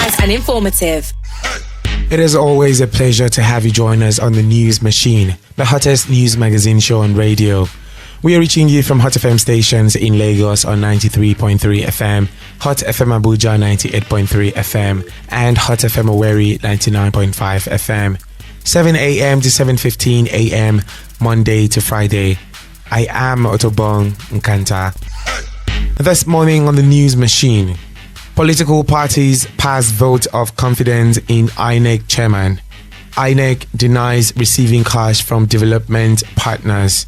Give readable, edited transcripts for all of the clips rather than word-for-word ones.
concise and informative. It is always a pleasure to have you join us on the News Machine, the hottest news magazine show on radio. We are reaching you from Hot FM stations in Lagos on 93.3 FM, Hot FM Abuja 98.3 FM, and Hot FM Owerri 99.5 FM. 7 a.m. to 7:15 a.m. Monday to Friday. I am Otobong Nkanta. This morning on the News Machine, political parties pass vote of confidence in INEC chairman. INEC denies receiving cash from development partners.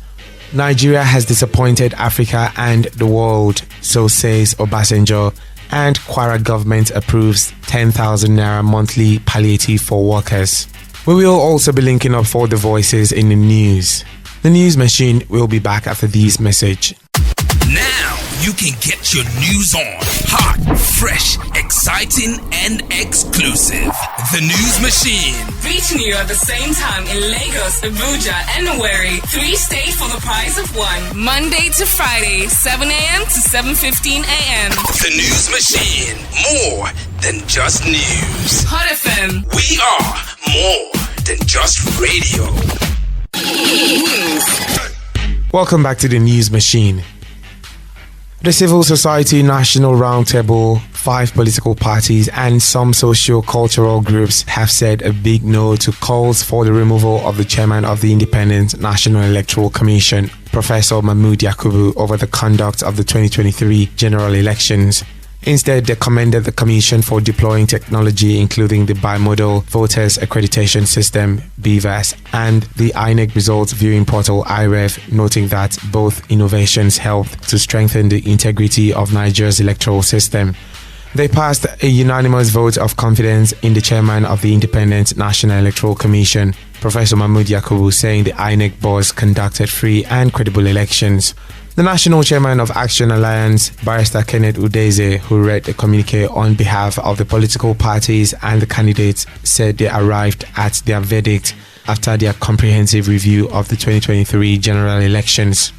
Nigeria has disappointed Africa and the world, so says Obasanjo. And Kwara government approves 10,000 naira monthly palliative for workers. We will also be linking up for the voices in the news. The News Machine will be back after these messages. Now you can get your news on. Hot, fresh, exciting, and exclusive. The News Machine. Reaching you at the same time in Lagos, Abuja, and Owerri. 3 states for the price of 1. Monday to Friday, 7 a.m. to 7:15 a.m. The News Machine. More than just news. Hot FM. We are more than just radio. Welcome back to the News Machine. The Civil Society National Roundtable, 5 political parties and some socio-cultural groups have said a big no to calls for the removal of the chairman of the Independent National Electoral Commission, Professor Mahmood Yakubu, over the conduct of the 2023 general elections. Instead, they commended the Commission for deploying technology including the Bimodal Voters Accreditation System, BVAS, and the INEC Results Viewing Portal, IREV, noting that both innovations helped to strengthen the integrity of Nigeria's electoral system. They passed a unanimous vote of confidence in the chairman of the Independent National Electoral Commission, Professor Mahmood Yakubu, saying the INEC board conducted free and credible elections. The national chairman of Action Alliance, Barrister Kenneth Udeze, who read the communique on behalf of the political parties and the candidates, said they arrived at their verdict after their comprehensive review of the 2023 general elections.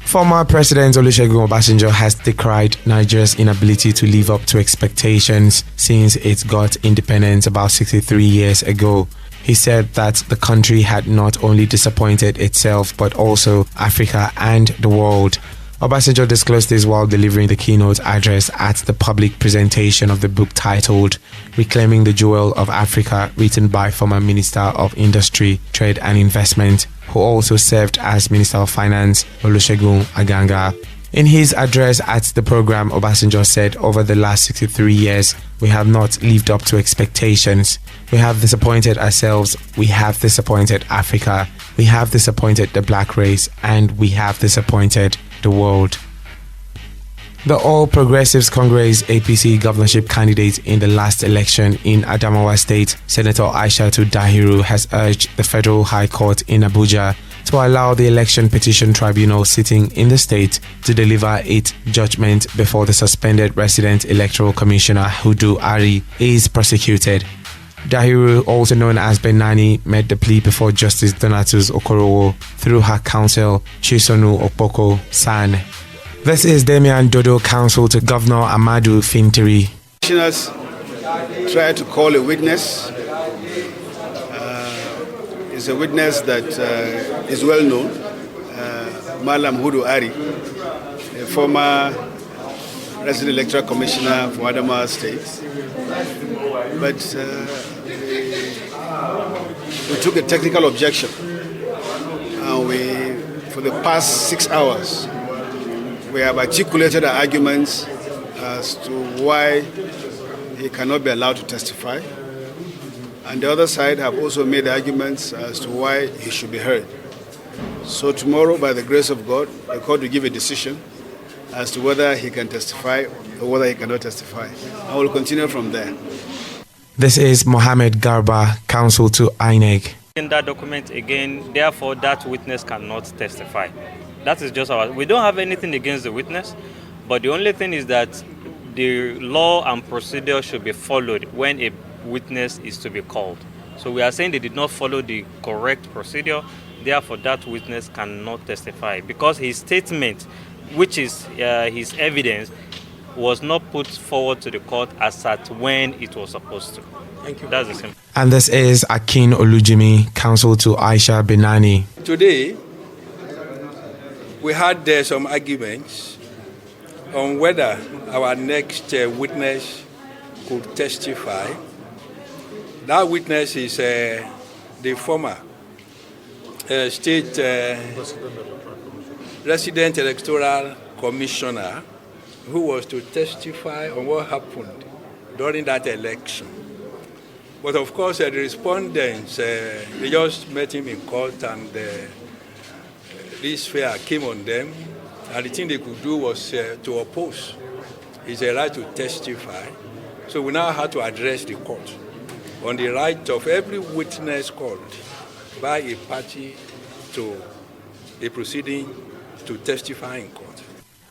Former President Olusegun Obasanjo has decried Nigeria's inability to live up to expectations since it got independence about 63 years ago. He said that the country had not only disappointed itself but also Africa and the world. Obasanjo disclosed this while delivering the keynote address at the public presentation of the book titled Reclaiming the Jewel of Africa, written by former Minister of Industry, Trade and Investment, who also served as Minister of Finance, Olusegun Aganga. In his address at the program, Obasanjo said, over the last 63 years, we have not lived up to expectations. We have disappointed ourselves, we have disappointed Africa, we have disappointed the black race, and we have disappointed the world. The All Progressives Congress APC governorship candidate in the last election in Adamawa State, Senator Aishatu Dahiru, has urged the Federal High Court in Abuja to allow the Election Petition Tribunal sitting in the state to deliver its judgment before the suspended resident electoral commissioner Hudu Ari is prosecuted. Dahiru, also known as Benani, made the plea before Justice Donatus Okorowo through her counsel Chisonu Opoko San. This is Damian Dodo, counsel to Governor Amadu Fintiri. Commissioners try to call a witness. Is a witness that is well known, Malam Hudu Ari, a former resident electoral commissioner for Adamawa State. But we took a technical objection, and for the past 6 hours, we have articulated our arguments as to why he cannot be allowed to testify. And the other side have also made arguments as to why he should be heard. So tomorrow, by the grace of God, the court will give a decision as to whether he can testify or whether he cannot testify. I will continue from there. This is Mohammed Garba, counsel to INEC. In that document again, therefore that witness cannot testify. That is just we don't have anything against the witness, but the only thing is that the law and procedure should be followed when a witness is to be called. So we are saying they did not follow the correct procedure, therefore that witness cannot testify because his statement, which is his evidence, was not put forward to the court as at when it was supposed to. Thank you. That's the simple. And this is Akin Olujimi, counsel to Aisha Binani. Today, we had some arguments on whether our next witness could testify. That witness is the former state resident electoral commissioner who was to testify on what happened during that election. But of course, the respondents, they just met him in court, and this fear came on them, and the thing they could do was to oppose. It's a right to testify. So we now had to address the court on the right of every witness called by a party to a proceeding to testify in court.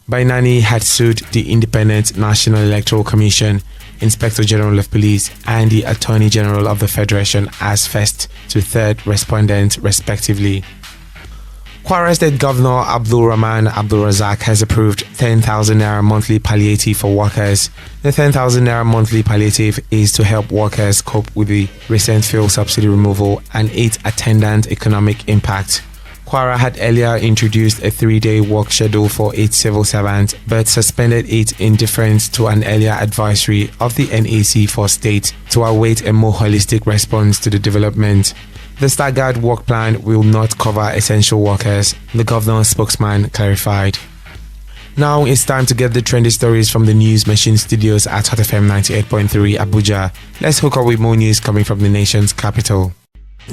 Binani had sued the Independent National Electoral Commission, Inspector General of Police, and the Attorney General of the Federation as first to third respondent, respectively. Kwara State Governor Abdul Rahman Abdul Razak has approved 10,000 naira monthly palliative for workers. The 10,000 naira monthly palliative is to help workers cope with the recent fuel subsidy removal and its attendant economic impact. Kwara had earlier introduced a 3-day work schedule for its civil servants, but suspended it in deference to an earlier advisory of the NAC for state to await a more holistic response to the development. The staggered work plan will not cover essential workers, the governor's spokesman clarified. Now it's time to get the trendy stories from the News Machine studios at Hot FM 98.3 Abuja. Let's hook up with more news coming from the nation's capital.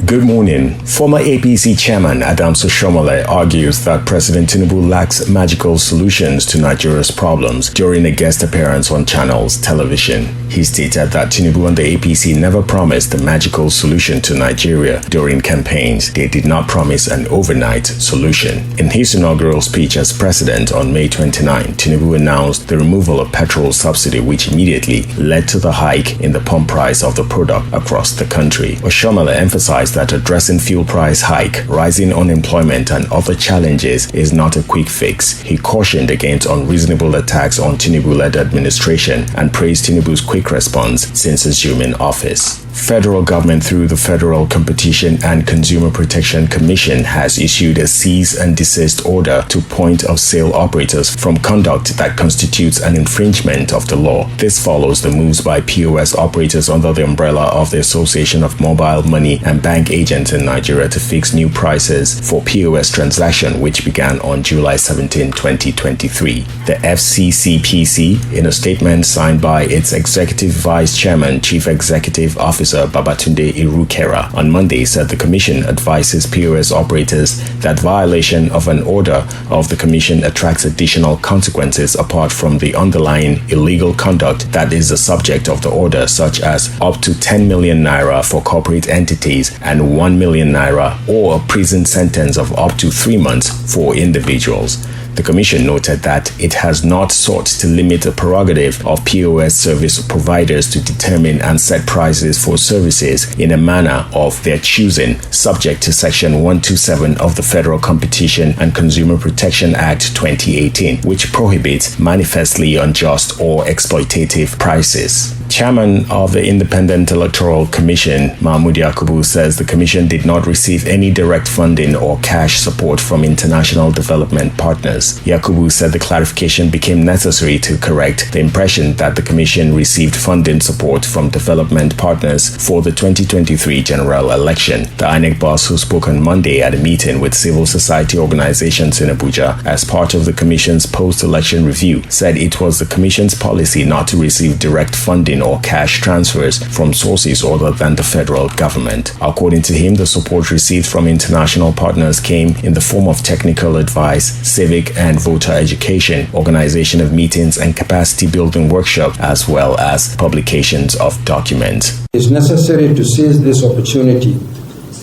Good morning. Former APC chairman Adams Oshiomhole argues that President Tinubu lacks magical solutions to Nigeria's problems during a guest appearance on Channels Television. He stated that Tinubu and the APC never promised a magical solution to Nigeria during campaigns. They did not promise an overnight solution. In his inaugural speech as president on May 29, Tinubu announced the removal of petrol subsidy, which immediately led to the hike in the pump price of the product across the country. Oshiomhole emphasized that addressing fuel price hike, rising unemployment, and other challenges is not a quick fix. He cautioned against unreasonable attacks on Tinubu-led administration and praised Tinubu's quick response since assuming office. Federal government through the Federal Competition and Consumer Protection Commission has issued a cease and desist order to point-of-sale operators from conduct that constitutes an infringement of the law. This follows the moves by POS operators under the umbrella of the Association of Mobile Money and Bank Agents in Nigeria to fix new prices for POS transaction, which began on July 17, 2023. The FCCPC, in a statement signed by its Executive Vice Chairman, Chief Executive Officer Babatunde Irukera, on Monday said the Commission advises POS operators that violation of an order of the Commission attracts additional consequences apart from the underlying illegal conduct that is the subject of the order, such as up to 10 million naira for corporate entities and 1 million naira or a prison sentence of up to 3 months for individuals. The Commission noted that it has not sought to limit the prerogative of POS service providers to determine and set prices for services in a manner of their choosing, subject to Section 127 of the Federal Competition and Consumer Protection Act 2018, which prohibits manifestly unjust or exploitative prices. Chairman of the Independent Electoral Commission, Mahmood Yakubu, says the Commission did not receive any direct funding or cash support from international development partners. Yakubu said the clarification became necessary to correct the impression that the Commission received funding support from development partners for the 2023 general election. The INEC boss, who spoke on Monday at a meeting with civil society organizations in Abuja as part of the Commission's post-election review, said it was the Commission's policy not to receive direct funding or cash transfers from sources other than the federal government. According to him, the support received from international partners came in the form of technical advice, civic and voter education, organization of meetings and capacity building workshops, as well as publications of documents. It is necessary to seize this opportunity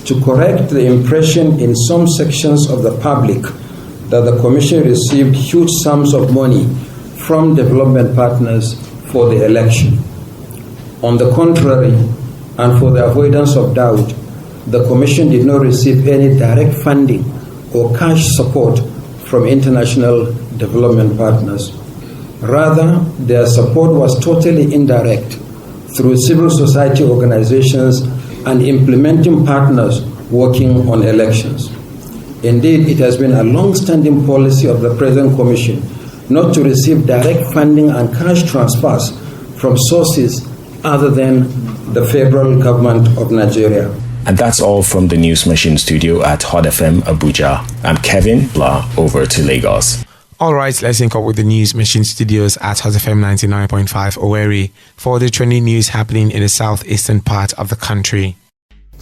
to correct the impression in some sections of the public that the Commission received huge sums of money from development partners for the election. On the contrary, and for the avoidance of doubt, the Commission did not receive any direct funding or cash support from international development partners. Rather, their support was totally indirect through civil society organizations and implementing partners working on elections. Indeed, it has been a long-standing policy of the present Commission not to receive direct funding and cash transfers from sources other than the federal government of Nigeria. And that's all from the News Machine studio at Hot FM Abuja. I'm Kevin Blah, over to Lagos. All right, let's link up with the News Machine studios at Hot FM 99.5 Owerri for the trending news happening in the southeastern part of the country.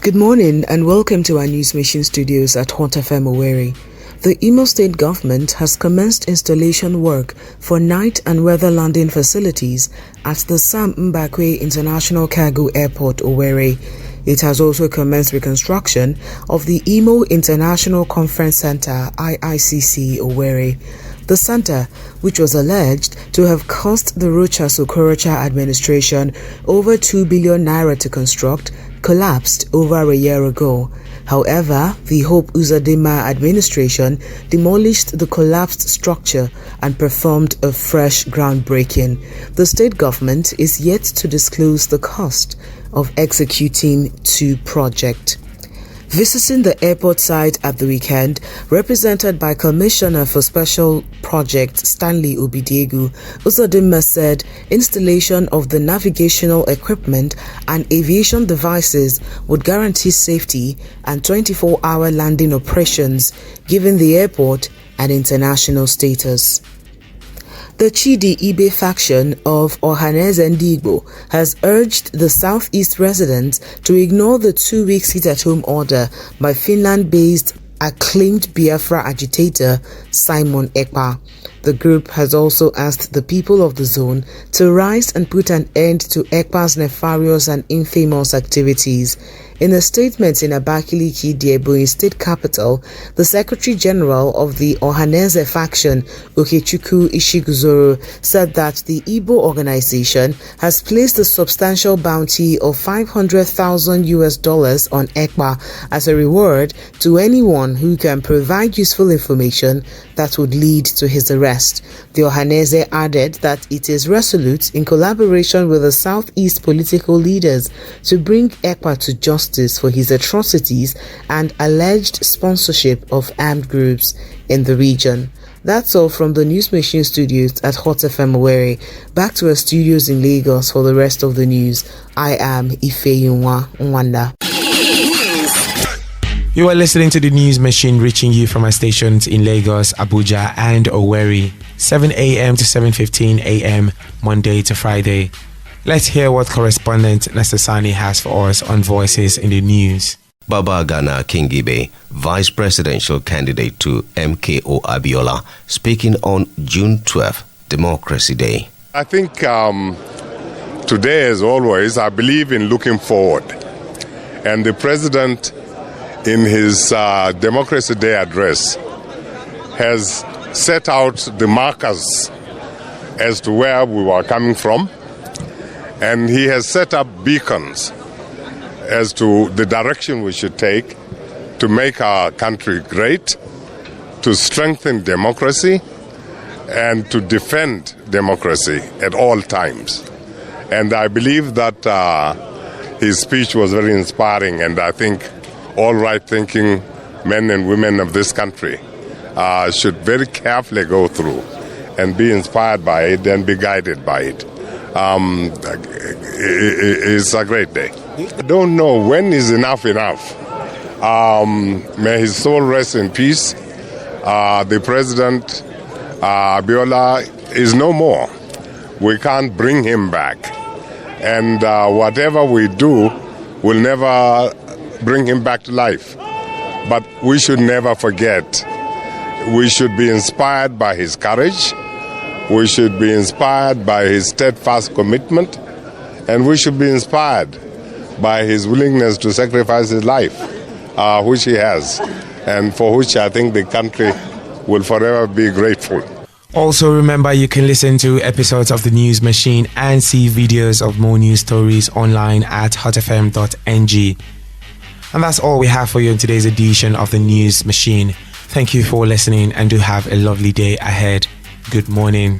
Good morning and welcome to our News Machine studios at Hot FM Owerri. The Imo State government has commenced installation work for night and weather landing facilities at the Sam Mbakwe International Cargo Airport, Owerri. It has also commenced reconstruction of the Imo International Conference Center, IICC, Owerri. The center, which was alleged to have cost the Rochas Okorocha administration over 2 billion naira to construct, collapsed over a year ago. However, the Hope Uzodinma administration demolished the collapsed structure and performed a fresh groundbreaking. The state government is yet to disclose the cost of executing the project. Visiting the airport site at the weekend, represented by Commissioner for Special Projects Stanley Obidiegu, Uzodinma said installation of the navigational equipment and aviation devices would guarantee safety and 24-hour landing operations, giving the airport an international status. The Chidi Ibe faction of Ohaneze Ndigbo has urged the Southeast residents to ignore the 2-week sit-at-home order by Finland-based acclaimed Biafra agitator Simon Ekpa. The group has also asked the people of the zone to rise and put an end to Ekpa's nefarious and infamous activities. In a statement in Abakaliki, the Ebonyi state capital, the Secretary General of the Ohaneze faction, Okechukwu Ishiguzoro, said that the Igbo organization has placed a substantial bounty of $500,000 on Ekpa as a reward to anyone who can provide useful information that would lead to his arrest. The Ohaneze added that it is resolute in collaboration with the Southeast political leaders to bring Ekpa to justice for his atrocities and alleged sponsorship of armed groups in the region. That's all from the News Machine studios at Hot FM Owerri. Back to our studios in Lagos for the rest of the news. I am Ifeyinwa Nwanda. You are listening to the News Machine, reaching you from our stations in Lagos, Abuja and Owerri, 7 a.m. to 7:15 a.m. Monday to Friday. Let's hear what correspondent Nesta Sani has for us on Voices in the News. Babagana Kingibe, vice presidential candidate to MKO Abiola, speaking on June 12th, Democracy Day. I think today, as always, I believe in looking forward. And the president, in his Democracy Day address, has set out the markers as to where we were coming from. And he has set up beacons as to the direction we should take to make our country great, to strengthen democracy, and to defend democracy at all times. And I believe that his speech was very inspiring, and I think all right-thinking men and women of this country should very carefully go through and be inspired by it and be guided by it. It's a great day. I don't know when is enough. May his soul rest in peace. The president, Abiola, is no more. We can't bring him back. And whatever we do will never bring him back to life. But we should never forget. We should be inspired by his courage. We should be inspired by his steadfast commitment, and we should be inspired by his willingness to sacrifice his life, which he has, and for which I think the country will forever be grateful. Also, remember you can listen to episodes of the News Machine and see videos of more news stories online at hotfm.ng. And that's all we have for you in today's edition of the News Machine. Thank you for listening and do have a lovely day ahead. Good morning.